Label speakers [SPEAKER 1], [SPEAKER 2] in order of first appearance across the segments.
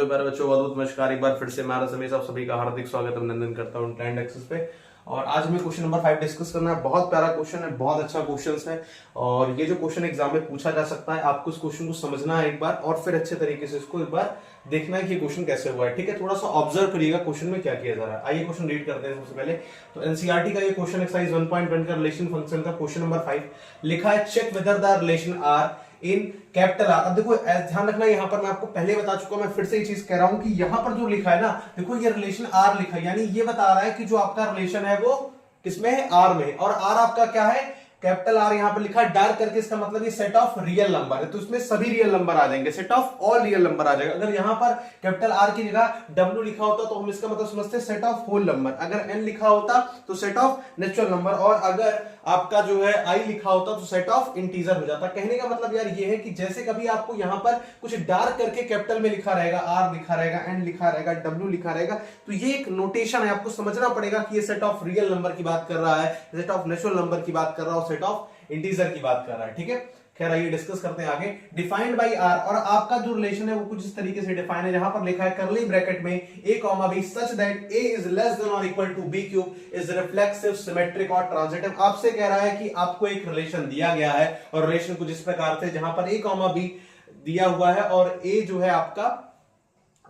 [SPEAKER 1] बच्चों, प्यारे बच्चों, बहुत नमस्कार। एक बार फिर से मैं रमेश आप सभी का हार्दिक स्वागत अभिनंदन करता हूँ ट्रेंड एक्सेस पे। और आज हमें क्वेश्चन नंबर 5 डिस्कस करना है। बहुत प्यारा क्वेश्चन है, बहुत अच्छा क्वेश्चन है और ये जो क्वेश्चन एग्जाम में पूछा जा सकता है, आपको इस क्वेश्चन को समझना है एक बार और फिर अच्छे तरीके से इसको एक बार देखना है कि क्वेश्चन कैसे हुआ है। ठीक है, थोड़ा सा ऑब्जर्व करिएगा क्वेश्चन में क्या किया जा रहा है। आइए क्वेश्चन रीड करते हैं। सबसे पहले तो एनसीईआरटी का ये क्वेश्चन एक्सरसाइज 1.1 का रिलेशन फंक्शन का क्वेश्चन नंबर 5 लिखा है, check whether the relation R in capital R. अब देखो ध्यान रखना, यहां पर मैं आपको पहले बता चुका हूं, मैं फिर से ये चीज कह रहा हूं कि यहां पर जो लिखा है ना, देखो ये रिलेशन आर लिखा है, यानी ये बता रहा है कि जो आपका रिलेशन है वो किसमें है, आर में है। और आर आपका क्या है, कैपिटल आर यहां पर लिखा है डार्क करके, इसका मतलब ये सेट ऑफ रियल नंबर है, तो इसमें सभी रियल नंबर आ जाएंगे, set of all real number आ जाएगा। अगर यहां पर कैपिटल आर की जगह डब्ल्यू लिखा होता तो हम इसका मतलब समझते हैं सेट ऑफ होल नंबर, अगर एन लिखा होता तो सेट ऑफ नेचुरल नंबर, और अगर आपका जो है आई लिखा होता तो सेट ऑफ इंटीजर हो जाता। कहने का मतलब यार ये है कि जैसे कभी आपको यहां पर कुछ डार्क करके कैपिटल में लिखा रहेगा, आर लिखा रहेगा, एन लिखा रहेगा, डब्ल्यू लिखा रहेगा, तो ये एक नोटेशन है, आपको समझना पड़ेगा कि ये सेट ऑफ रियल नंबर की बात कर रहा है, सेट ऑफ नेचुरल नंबर की बात कर रहा है और सेट ऑफ इंटीजर की बात कर रहा है। ठीक है, खैर आइए डिस्कस करते हैं आगे। डिफाइंड बाय आर, और आपका जो रिलेशन है वो कुछ इस तरीके से डिफाइन है, जहां पर लिखा है करली ब्रैकेट में a comma b such that a is less than और equal to b cube is reflexive, symmetric और ट्रांजिटिव। आपसे कह रहा है कि आपको एक रिलेशन दिया गया है और रिलेशन कुछ इस प्रकार से, जहां पर a कॉमा b दिया हुआ है और a जो है आपका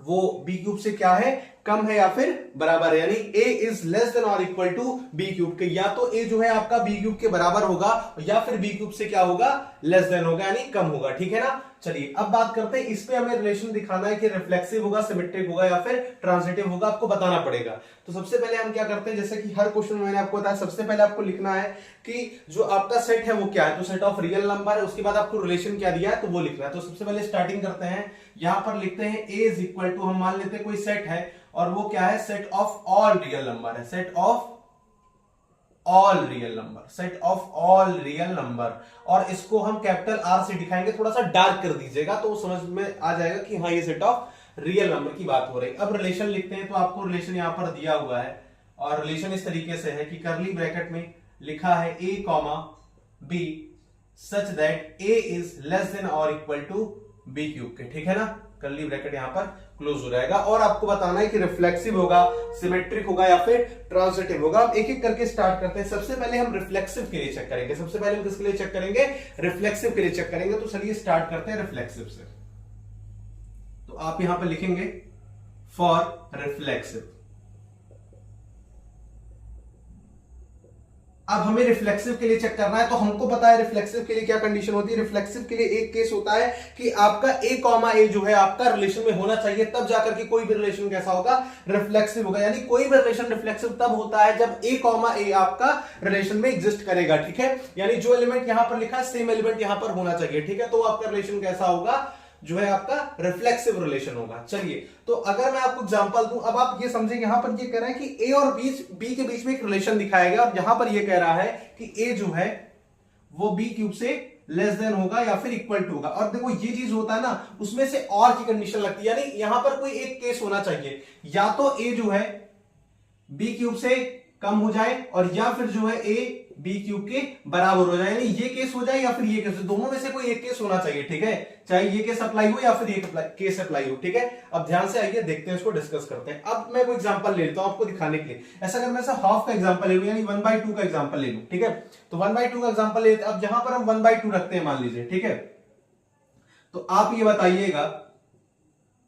[SPEAKER 1] वो b क्यूब से क्या है, कम है या फिर बराबर है, यानी a इज लेस देन और इक्वल टू b क्यूब के, या तो a जो है आपका b क्यूब के बराबर होगा या फिर b क्यूब से क्या होगा, लेस देन होगा, यानी कम होगा। ठीक है ना, चलिए अब बात करते हैं, इस पे हमें रिलेशन दिखाना है कि रिफ्लेक्सिव होगा, सिमेट्रिक होगा या फिर ट्रांजिटिव होगा, आपको बताना पड़ेगा। तो सबसे पहले हम क्या करते हैं, जैसे कि हर क्वेश्चन में मैंने आपको बताया, सबसे पहले आपको लिखना है कि जो आपका सेट है वो क्या है, तो सेट ऑफ रियल नंबर है, उसके बाद आपको रिलेशन क्या दिया है तो वो लिखना है। तो सबसे पहले स्टार्टिंग करते हैं, यहां पर लिखते हैं a इज इक्वल टू, हम मान लेते हैं कोई सेट है और वो क्या है, set of all real number है, set of all real number, set of all real number, और इसको हम कैपिटल आर से दिखाएंगे, थोड़ा सा डार्क कर दीजिएगा तो समझ में आ जाएगा कि हाँ ये सेट ऑफ रियल नंबर की बात हो रही है। अब रिलेशन लिखते हैं, तो आपको रिलेशन यहां पर दिया हुआ है और रिलेशन इस तरीके से है कि करली ब्रैकेट में लिखा है a comma b such that a is less than और इक्वल टू b क्यूब के। ठीक है ना, करली ब्रैकेट यहां पर क्लोज हो जाएगा और आपको बताना है कि रिफ्लेक्सिव होगा, सिमेट्रिक होगा या फिर ट्रांजिटिव होगा। अब एक एक करके स्टार्ट करते हैं। सबसे पहले हम रिफ्लेक्सिव के लिए चेक करेंगे, सबसे पहले हम किसके लिए चेक करेंगे, रिफ्लेक्सिव के लिए चेक करेंगे। तो चलिए स्टार्ट करते हैं रिफ्लेक्सिव से। तो आप यहां पर लिखेंगे फॉर रिफ्लेक्सिव। अब हमें रिफ्लेक्सिव के लिए चेक करना है, तो हमको पता है रिफ्लेक्सिव के लिए क्या कंडीशन होती है। रिफ्लेक्सिव के लिए एक केस होता है कि आपका a कॉमा a जो है आपका रिलेशन में होना चाहिए, तब जाकर के कोई भी रिलेशन कैसा होगा, रिफ्लेक्सिव होगा। यानी कोई भी रिलेशन रिफ्लेक्सिव तब होता है जब a कॉमा a आपका रिलेशन में एग्जिस्ट करेगा। ठीक है, यानी जो एलिमेंट यहां पर लिखा है सेम एलिमेंट यहां पर होना चाहिए। ठीक है, तो आपका रिलेशन कैसा होगा, जो है आपका रिफ्लेक्सिव रिलेशन होगा। चलिए, तो अगर मैं आपको एग्जांपल दूं, अब आप ये समझें, यहां पर ये कह रहा है कि a और b के बीच में एक रिलेशन दिखाया गया और यहां पर ये कह रहा है कि a जो है वो b क्यूब से लेस देन होगा या फिर इक्वल टू होगा। और देखो ये चीज होता है ना, उसमें से और की कंडीशन लगती है, यानी यहां पर कोई एक केस होना चाहिए, या तो a जो है b क्यूब से कम हो जाए और या फिर जो है a b क्यूब के बराबर हो जाए, यानी ये केस हो जाए या फिर ये केस, दोनों में से कोई एक केस होना चाहिए। ठीक है, चाहे ये केस अप्लाई हो या फिर ये केस अप्लाई हो। ठीक है, अब ध्यान से आइए देखते हैं, इसको डिस्कस करते हैं। अब मैं कोई एग्जांपल ले लेता हूं आपको दिखाने के लिए। ऐसा अगर मैं हाफ का एग्जांपल ले लूं, यानी 1/2 का एग्जांपल ले लूं। ठीक है, तो 1/2 का एग्जांपल लेते हैं। अब जहां पर हम 1/2 रखते हैं मान लीजिए, ठीक है, तो आप ये बताइएगा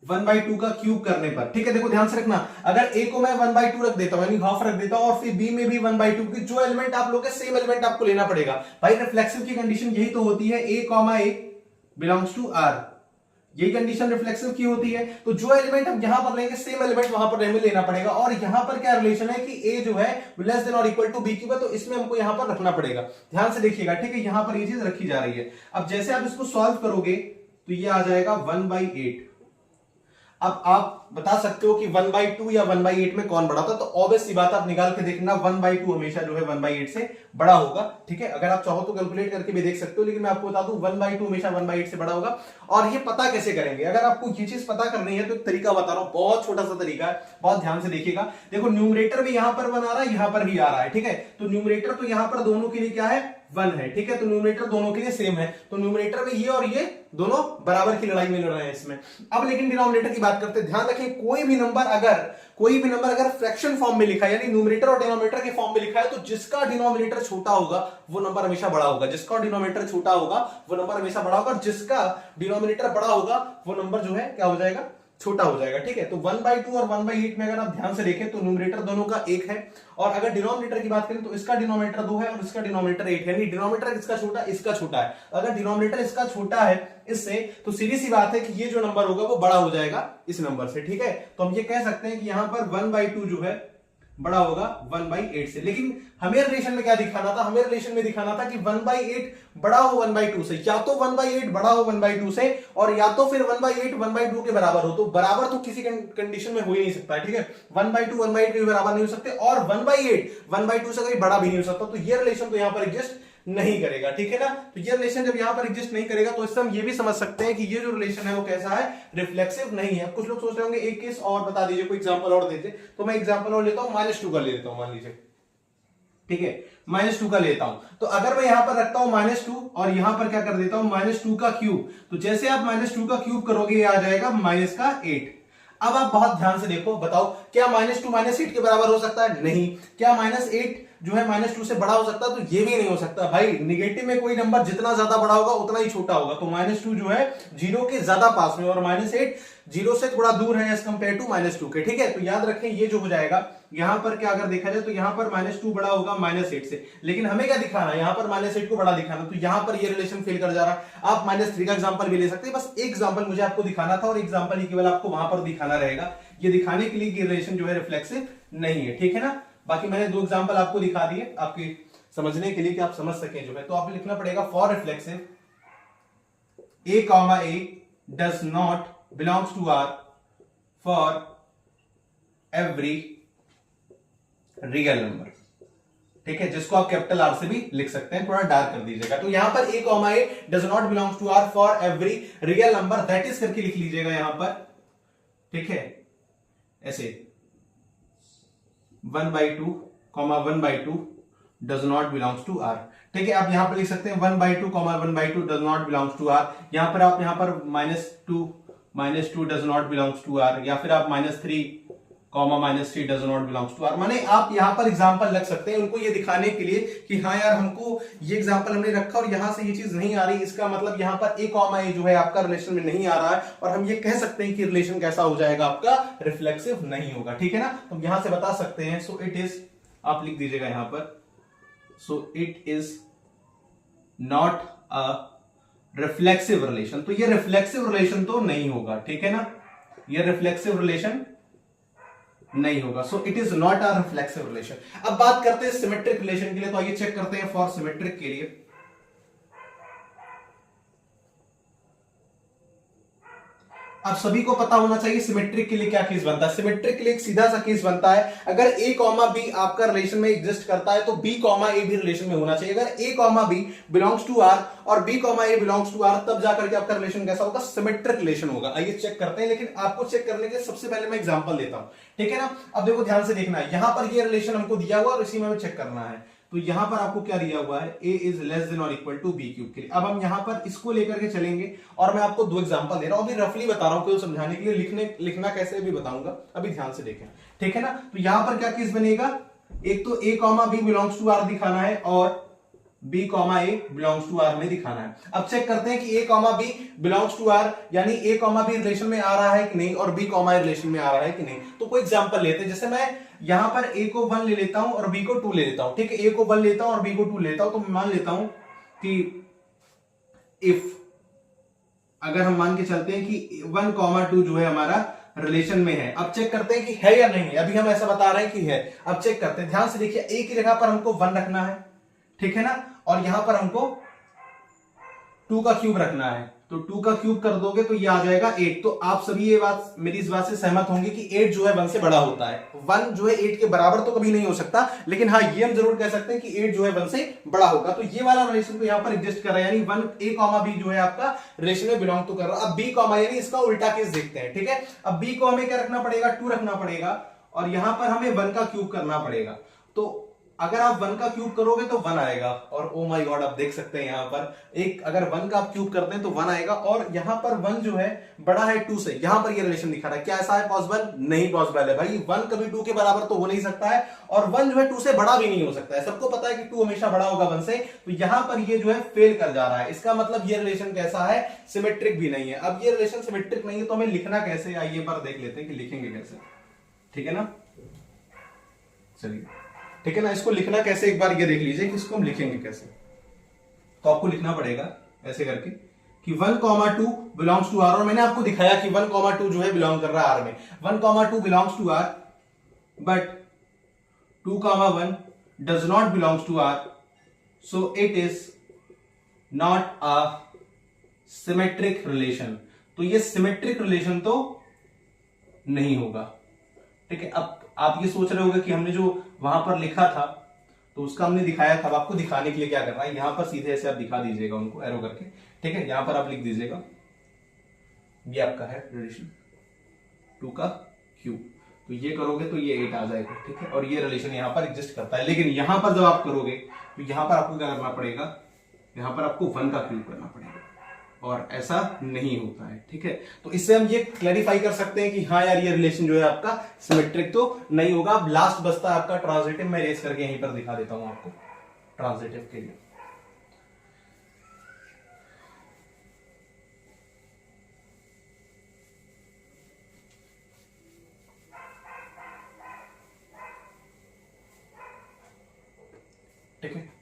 [SPEAKER 1] 1/2 का क्यूब करने पर। ठीक है, देखो ध्यान से रखना, अगर a को मैं 1/2 रख देता हूं, यानी हाफ रख देता हूं, और फिर b में भी 1/2 की जो एलिमेंट आप लोग सेम एलिमेंट आपको लेना पड़ेगा। भाई रिफ्लेक्सिव की कंडीशन यही तो होती है, a comma a belongs to r, यही कंडीशन रिफ्लेक्सिव की होती है। तो जो एलिमेंट हम यहां पर लेंगे सेम एलिमेंट वहां पर हमें लेना पड़ेगा। और यहां पर क्या रिलेशन है कि a जो है लेस देन और इक्वल टू b क्यूब है, तो इसमें हमको यहां पर रखना पड़ेगा। ध्यान से देखिएगा, ठीक है, यहां पर ये चीज रखी जा रही है। अब जैसे आप इसको सॉल्व करोगे तो ये आ जाएगा 1/8। अब आप बता सकते हो कि 1/2 या 1/8 में कौन बड़ा था, तो ऑब्वियस सी बात आप निकाल के देखना, 1/2 हमेशा जो है 1/8 से बड़ा होगा। ठीक है, अगर आप चाहो तो कैलकुलेट करके भी देख सकते हो, लेकिन मैं आपको बता दूं 1/2 हमेशा 1/8 से बड़ा होगा। और ये पता कैसे करेंगे, अगर आपको ये चीज पता करनी है तो एक तरीका बता रहा हूं, बहुत छोटा सा तरीका है, बहुत ध्यान से देखिएगा। देखो न्यूमरेटर भी यहां पर 1 आ रहा है, यहां पर भी आ रहा है। ठीक है, तो न्यूमरेटर तो यहां पर दोनों के लिए क्या है 1 है, ठीक है। तो न्यूमरेटर दोनों के लिए सेम है, तो न्यूमरेटर में ये और ये दोनों बराबर की लड़ाई में लड़ रहे हैं इसमें। अब लेकिन डिनोमिनेटर की बात करते हैं, ध्यान रखें कोई भी नंबर अगर फ्रैक्शन फॉर्म में लिखा है, यानी न्यूमरेटर और डिनोमिनेटर के फॉर्म में लिखा है, तो जिसका डिनोमिनेटर छोटा होगा वो नंबर हमेशा बड़ा होगा, जिसका डिनोमिनेटर छोटा होगा वो नंबर हमेशा बड़ा होगा, जिसका डिनोमिनेटर बड़ा होगा वो नंबर जो है क्या हो जाएगा, छोटा हो जाएगा, ठीक है। तो 1/2 और 1/8 में अगर आप ध्यान से देखें तो न्यूमरेटर दोनों का 1 है, और अगर डिनोमिनेटर की बात करें तो इसका डिनोमिनेटर 2 है और इसका डिनोमिनेटर 1 है, यानी डिनोमिनेटर इसका छोटा, इसका छोटा है। अगर डिनोमिनेटर इसका छोटा है इससे, तो सीधी सी बात है कि ये जो नंबर होगा वो बड़ा हो जाएगा इस नंबर से, ठीक है। तो हम ये कह सकते हैं कि यहां पर 1/2 जो है बड़ा होगा 1/8 से। लेकिन हमें रिलेशन में क्या दिखाना था, हमें रिलेशन में दिखाना था कि 1/8 बड़ा हो 1/2 से, या तो 1/8 बड़ा हो 1/2 से, और या तो फिर 1/8 1/2 के बराबर हो। तो बराबर तो किसी कंडीशन में हो ही नहीं सकता, ठीक है। 1/2 1/8 के बराबर नहीं हो सकते, और 1/8 1/2 से कभी बड़ा भी नहीं हो सकता। तो ये रिलेशन तो यहां पर एग्जिस्ट नहीं करेगा, ठीक है ना। तो ये रिलेशन जब यहां पर एग्जिस्ट नहीं करेगा तो इससे हम ये भी समझ सकते हैं कि ये जो रिलेशन है वो कैसा है, रिफ्लेक्सिव नहीं है। कुछ लोग सोच रहे होंगे एक केस और बता दीजिए, कोई एग्जांपल और दीजिए, तो मैं एग्जांपल और लेता हूं, -2 का ले लेता हूं, मान लीजिए, ठीक है, -2 का लेता हूं। तो अगर मैं यहां पर रखता हूं -2 और यहां पर क्या कर देता हूं -2 का क्यूब, तो जैसे आप -2 का क्यूब करोगे ये आ जाएगा -8। अब आप बहुत ध्यान से देखो, बताओ क्या -2 -8 के बराबर हो सकता है? नहीं। क्या -8 जो है -2 से बड़ा हो सकता है? तो ये भी नहीं हो सकता भाई। निगेटिव में कोई नंबर जितना ज्यादा बड़ा होगा उतना ही छोटा होगा। तो -2 जो है 0 के ज्यादा पास में, और -8 0 से थोड़ा दूर है एज कंपेयर टू -2 के, ठीक है। तो याद रखें ये जो हो जाएगा, यहां पर क्या अगर देखा जाए तो यहां पर -2 बड़ा होगा -8 से, लेकिन हमें क्या दिखाना है, यहां पर -8 को बड़ा दिखाना, तो यहां पर ये रिलेशन फेल कर जा रहा है। आप -3 का एग्जांपल भी ले सकते हैं, बस एक एग्जांपल मुझे आपको दिखाना था और एग्जांपल ही केवल आपको वहां पर दिखाना रहेगा, ये दिखाने के लिए कि रिलेशन जो है रिफ्लेक्सिव नहीं है, ठीक है ना। बाकी मैंने 2 एग्जांपल आपको दिखा दिए आपके समझने के लिए कि आप समझ सकें जो है। तो आपको लिखना पड़ेगा for reflexive a, does not belongs to R for every real number, ठीक है, जिसको आप कैपिटल R से भी लिख सकते हैं, थोड़ा डार्क कर दीजिएगा। तो यहां पर a, does not belongs to R for every real number, that is करके लिख लीजिएगा यहां पर, ठीक है, ऐसे 1/2, 1/2 does not belongs to R, ठीक है। आप यहां पर लिख सकते हैं 1/2, 1/2 does not belongs to R। यहां पर आप यहां पर -2 does not belongs to R, या फिर आप -3, -3 does not belongs to R। माने आप यहां पर एग्जांपल रख सकते हैं उनको ये दिखाने के लिए कि हाँ यार हमको ये एग्जांपल हमने रखा और यहां से ये चीज नहीं आ रही, इसका मतलब यहां पर a, जो है आपका रिलेशन में नहीं आ रहा है, और हम ये कह सकते हैं कि रिलेशन कैसा हो जाएगा आपका, रिफ्लेक्सिव नहीं होगा, ठीक है ना। तो हम यहां से बता सकते हैं, सो इट इज, आप लिख दीजिएगा यहां पर, सो it is not a reflexive relation. तो ये रिफ्लेक्सिव रिलेशन तो नहीं होगा, ठीक है ना, ये रिफ्लेक्सिव रिलेशन नहीं होगा। सो it is not a reflexive relation. अब बात करते हैं सिमेट्रिक रिलेशन के लिए, तो आइए चेक करते हैं फॉर सिमेट्रिक के लिए। आप सभी को पता होना चाहिए सिमेट्रिक के लिए क्या केस बनता है। सिमेट्रिक के लिए एक सीधा सा केस बनता है, अगर a, b आपका रिलेशन में एग्जिस्ट करता है तो b, a भी रिलेशन में होना चाहिए। अगर a, b belongs to R और b, a belongs to R, तब जाकर के आपका रिलेशन कैसा होगा, सिमेट्रिक रिलेशन होगा। आइए चेक करते हैं, लेकिन आपको चेक करने के सबसे पहले मैं एग्जांपल देता हूं, ठीक है ना। अब देखो ध्यान से देखना है, यहां पर ये रिलेशन हमको दिया हुआ और इसी में हमें चेक करना है। तो यहां पर आपको क्या दिया हुआ है, a इज लेस देन और इक्वल टू b क्यूब के लिए। अब हम यहां पर इसको लेकर के चलेंगे और मैं आपको 2 एग्जांपल दे रहा हूं, अभी रफली बता रहा हूं केवल समझाने के लिए, लिखना कैसे भी बताऊंगा, अभी ध्यान से देखें, ठीक है ना। तो यहां पर क्या केस बनेगा, एक तो a, b belongs to R दिखाना है और b, a belongs to R में दिखाना है। अब चेक करते हैं कि a, b belongs to R, यानी a, b रिलेशन में आ रहा है कि नहीं, और b, रिलेशन में आ रहा है कि नहीं। तो कोई एग्जांपल लेते हैं, जैसे मैं यहां पर a को 1 ले लेता हूं और b को 2 ले लेता हूं, ठीक है, a को 1 लेता हूं और b को 2 लेता हूं। तो मैं मान लेता हूं कि इफ, अगर हम मान के चलते हैं कि 1, 2 जो है हमारा रिलेशन में है। अब चेक करते हैं कि है या नहीं है, अभी हम ऐसा बता रहे हैं कि है। अब चेक करते हैं, ध्यान से देखिए, a की जगह पर हमको 1 रखना है, ठीक है ना, और यहां पर हमको 2 का क्यूब रखना है। तो 2 का क्यूब कर दोगे तो ये आ जाएगा 8। तो आप सभी ये बात, मेरी इस बात से सहमत होंगे कि 8 जो है 1 से बड़ा होता है। 1 जो है 8 के बराबर तो कभी नहीं हो सकता, लेकिन हाँ ये हम जरूर कह सकते हैं कि 8 जो है 1 से बड़ा होगा। तो ये वाला रिलेशन तो यहां पर एग्जिस्ट कर रहा है, यानी 1 a, b जो है आपका रिलेशन में बिलोंग तो कर रहा है। अब b, यानी इसका उल्टा केस देखते हैं, ठीक है। अब b को हमें क्या रखना पड़ेगा, 2 रखना पड़ेगा, और यहां पर हमें 1 का क्यूब करना पड़ेगा। तो अगर आप 1 का क्यूब करोगे तो 1 आएगा, और ओ माय गॉड आप देख सकते हैं यहां पर एक, अगर 1 का आप क्यूब करते हैं तो 1 आएगा, और यहां पर 1 जो है बड़ा है 2 से, यहां पर ये रिलेशन दिखा रहा है। क्या ऐसा है पॉसिबल? नहीं पॉसिबल है भाई, 1 कभी 2 के बराबर तो हो नहीं सकता है, और 1 जो है 2 से बड़ा भी नहीं हो सकता है। सबको पता है कि 2 हमेशा बड़ा होगा 1 से, तो यहां पर ये जो है फेल कर जा रहा है। इसका मतलब ये रिलेशन कैसा है? सिमेट्रिक भी नहीं है। अब ये रिलेशन सिमेट्रिक नहीं है तो हमें लिखना कैसे, आइए पर देख लेते हैं कि लिखेंगे कैसे। ठीक है ना, चलिए ठीक है ना, इसको लिखना कैसे एक बार ये देख लीजिए कि इसको हम लिखेंगे कैसे। तो आपको लिखना पड़ेगा ऐसे करके कि 1,2 बिलोंग्स टू आर, और मैंने आपको दिखाया कि 1,2 जो है बिलोंग कर रहा है आर में। 1,2 belongs to R but 2,1 does not belongs to R, so it is not a symmetric relation. तो ये सिमेट्रिक रिलेशन तो नहीं होगा। ठीक है, अब आप ये सोच रहे होंगे कि हमने जो वहां पर लिखा था तो उसका हमने दिखाया था। अब आपको दिखाने के लिए क्या करना है, यहां पर सीधे ऐसे आप दिखा दीजिएगा उनको एरो करके। ठीक है, यहां पर आप लिख दीजिएगा ये आपका है रिलेशन 2 का क्यूब, तो ये करोगे तो ये 8 आ जाएगा। ठीक है, और ये रिलेशन यहां पर एग्जिस्ट करता है। लेकिन यहां पर जब आप करोगे तो यहां पर आपको क्या करना पड़ेगा, यहां पर आपको 1 का क्यूब करना पड़ेगा, और ऐसा नहीं होता है। ठीक है, तो इससे हम ये क्लैरिफाई कर सकते हैं कि हाँ यार ये रिलेशन जो है आपका सिमेट्रिक तो नहीं होगा। अब लास्ट बचता है आपका ट्रांजिटिव, मैं रेस करके यहीं पर दिखा देता हूं आपको ट्रांजिटिव के लिए। ठीक है,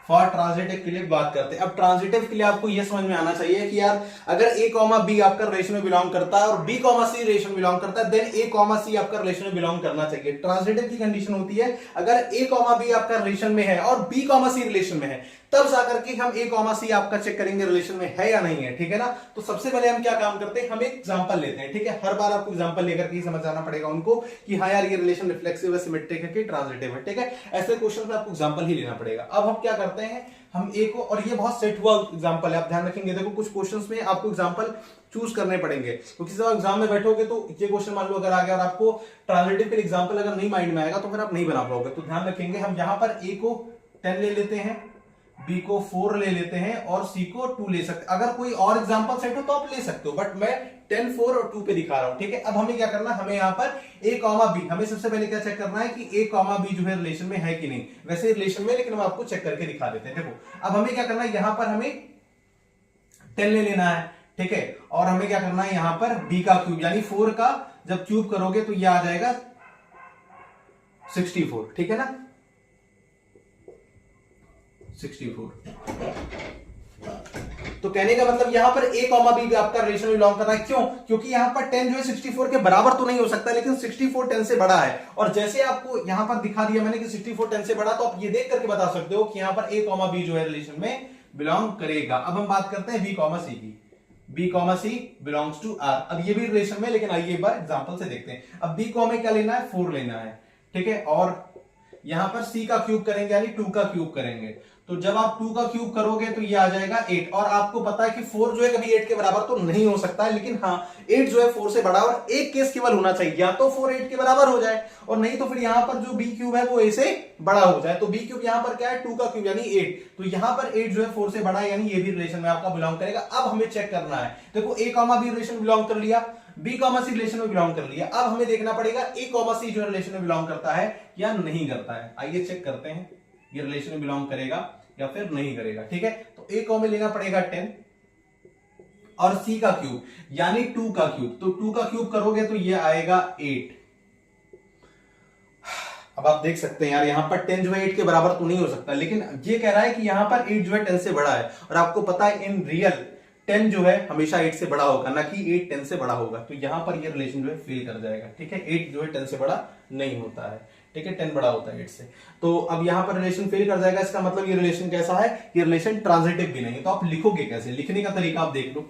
[SPEAKER 1] फॉर ट्रांजिटिव के लिए बात करते हैं। अब ट्रांजिटिव के लिए आपको यह समझ में आना चाहिए कि यार अगर ए कॉमा बी आपका रिलेशन में बिलोंग करता है और बी कॉमा सी रिलेशन में बिलोंग करता है, देन ए कॉमा सी आपका रिलेशन में बिलोंग करना चाहिए। ट्रांजिटिव की कंडीशन होती है अगर ए कॉमा बी आपका रिलेशन में है और बी कॉमा सी रिलेशन में है, तब जाकर के हम ए कॉमा सी आपका चेक करेंगे रिलेशन में है या नहीं है। ठीक है ना, तो सबसे पहले हम क्या काम करते हैं, हम एक एग्जांपल लेते हैं। ठीक है, हर बार आपको एग्जांपल लेकर के समझ आना पड़ेगा उनको कि हाँ यार ये रिलेशन रिफ्लेक्सिव है, सिमेट्रिक है कि ट्रांजिटिव है। ठीक है, ऐसे क्वेश्चन में आपको एग्जांपल ही लेना पड़ेगा। अब हम क्या करते हैं, हम ए को, और ये बहुत सेट हुआ एग्जांपल है, आप ध्यान रखेंगे। देखो कुछ क्वेश्चंस में आपको एग्जांपल चूज करने पड़ेंगे, तो किसी एग्जाम में बैठोगे तो ये क्वेश्चन मान लो अगर आ गया और आपको ट्रांजिटिव के एग्जांपल अगर नहीं माइंड में आएगा तो फिर आप नहीं बना पाओगे। तो ध्यान रखेंगे, हम यहां पर ए को 10 ले लेते हैं, बी को 4 ले लेते हैं और सी को 2 ले सकते। अगर कोई और एग्जांपल सेट हो तो आप ले सकते हो, बट मैं 10, 4 और 2 पे दिखा रहा हूं। ठीक है, अब हमें क्या करना है, हमें यहां पर ए कॉमा बी, हमें सबसे पहले क्या चेक करना है कि ए कॉमा बी जो है रिलेशन में है कि नहीं। वैसे रिलेशन में, लेकिन हम आपको चेक करके दिखा देते हैं। देखो अब हमें क्या करना है, यहां पर हमें 10 ले लेना है। ठीक है, और हमें क्या करना है, यहां पर बी का क्यूब यानी 4 का जब क्यूब करोगे तो यह आ जाएगा 64। ठीक है ना, 64। तो कहने का मतलब यहां पर ए कॉमा बी आपका रिलेशन में बिलोंग कर रहा है। क्यों? क्योंकि यहां पर 10 जो है 64 के बराबर तो नहीं हो सकता, लेकिन 64 10 से बड़ा है। और जैसे आपको यहां पर दिखा दिया मैंने कि 64 10 से बड़ा, तो आप ये देख करके बता सकते हो कि यहां पर ए कॉमा बी जो है रिलेशन में बिलोंग करेगा। अब हम बात करते हैं बी कॉमा सी की। B comma C belongs to R. अब ये भी रिलेशन में, लेकिन आइए एक बार एग्जांपल से देखते हैं। अब बी को हमें क्या लेना है, 4 लेना है। ठीक है, और यहां पर सी का क्यूब करेंगे यानी 2 का क्यूब करेंगे। तो जब आप 2 का क्यूब करोगे तो ये आ जाएगा 8। और आपको पता है कि 4 जो है कभी 8 के बराबर तो नहीं हो सकता है, लेकिन हाँ 8 जो है 4 से बड़ा, और एक केस केवल होना चाहिए, या तो 4 8 के बराबर हो जाए और नहीं तो फिर यहां पर जो बी क्यूब है वो ए से बड़ा हो जाए। तो बी क्यूब यहां पर क्या है, 2 का क्यूब यानी 8। तो यहां पर 8 जो है 4 से बड़ा है, यानी ये भी रिलेशन में आपका बिलोंग करेगा। अब हमें चेक करना है, देखो ए कॉमा बी रिलेशन बिलोंग कर लिया, बी कॉमा सी रिलेशन में बिलोंग कर लिया। अब हमें देखना पड़ेगा ए कॉमा सी जो रिलेशन में बिलोंग करता है या नहीं करता है। आइए चेक करते हैं ये रिलेशन में बिलोंग करेगा या फिर नहीं करेगा। ठीक है, तो ए को हमें लेना पड़ेगा 10 और सी का क्यूब यानी 2 का क्यूब। तो 2 का क्यूब करोगे तो ये आएगा 8। अब आप देख सकते हैं यार यहां पर 10 जो है 8 के बराबर तो नहीं हो सकता, लेकिन ये कह रहा है कि यहां पर 8 जो है 10 से बड़ा है। और आपको पता है इन रियल 10 जो है हमेशा 8 से बड़ा होगा, ना कि 8 10 से बड़ा होगा। तो यहां पर ये रिलेशन जो है फेल कर जाएगा। ठीक है, 8 जो है 10 से बड़ा नहीं होता है। ठीक है, 10 बड़ा होता है 8 से। तो अब यहां पर रिलेशन फेल कर जाएगा। इसका मतलब ये रिलेशन कैसा है, ये रिलेशन ट्रांजिटिव भी नहीं है। तो आप लिखोगे कैसे, लिखने का तरीका आप देख लो।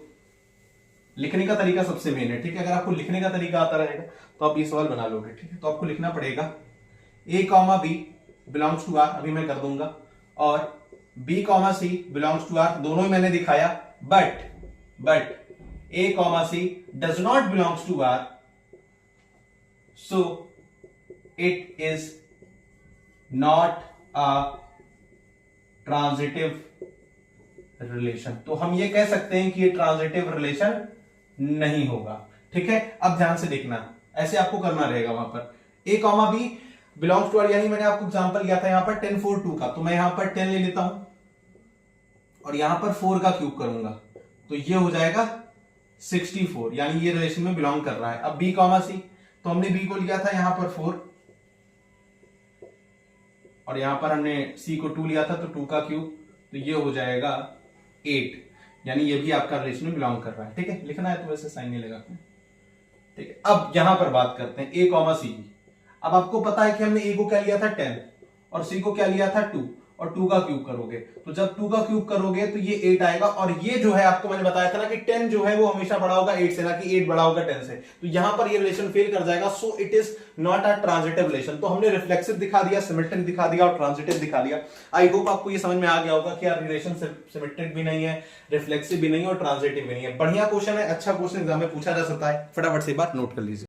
[SPEAKER 1] लिखने का तरीका सबसे मेन है। ठीक है, अगर आपको लिखने का तरीका आता रहेगा तो आप ये सवाल बना लोगे। ठीक है, तो आपको लिखना पड़ेगा A comma B belongs to R, अभी मैं कर दूंगा, और B comma C belongs to R, दोनों ही मैंने दिखाया, but A comma C does not belongs to R, so it is not a transitive relation. तो हम ये कह सकते हैं कि ये ट्रांजिटिव रिलेशन नहीं होगा। ठीक है, अब ध्यान से देखना, ऐसे आपको करना रहेगा वहां पर A comma B belongs to R, यानी मैंने आपको एग्जांपल दिया था यहां पर 10 4 2 का, तो मैं यहां पर 10 ले लेता हूं और यहां पर 4 का क्यूब करूंगा, तो ये हो जाएगा 64, यानी ये रिलेशन में बिलोंग कर रहा है। अब बी कॉमा सी, तो हमने बी को लिया था यहां पर 4 और यहां पर हमने सी को 2 लिया था, तो 2 का क्यूब, तो ये हो जाएगा 8, यानी ये भी आपका रिलेशन में बिलोंग कर रहा है। ठीक है, लिखना है तो वैसे साइन नहीं लगा। ठीक है, अब यहां पर बात करते हैं ए कॉमा सी की। अब आपको पता है कि हमने ए को क्या लिया था 10 और सी को क्या लिया था 2, और 2 का क्यूब करोगे, तो जब 2 का क्यूब करोगे तो ये 8 आएगा, और ये जो है आपको मैंने बताया था ना कि 10 जो है वो हमेशा बड़ा होगा 8 से, ना कि 8 बड़ा होगा 10 से, तो यहां पर ये रिलेशन फेल कर जाएगा। सो it is not a transitive relation. तो हमने रिफ्लेक्सिव दिखा दिया, सिमेट्रिक दिखा दिया और ट्रांजिटिव दिखा दिया। आई होप आपको ये समझ में आ गया होगा कि यार रिलेशन सिमेट्रिक भी नहीं है, रिफ्लेक्सिव भी नहीं है और ट्रांजिटिव भी नहीं है। बढ़िया क्वेश्चन है, अच्छा क्वेश्चन एग्जाम में पूछा जा सकता है, फटाफट से बात नोट कर लीजिए।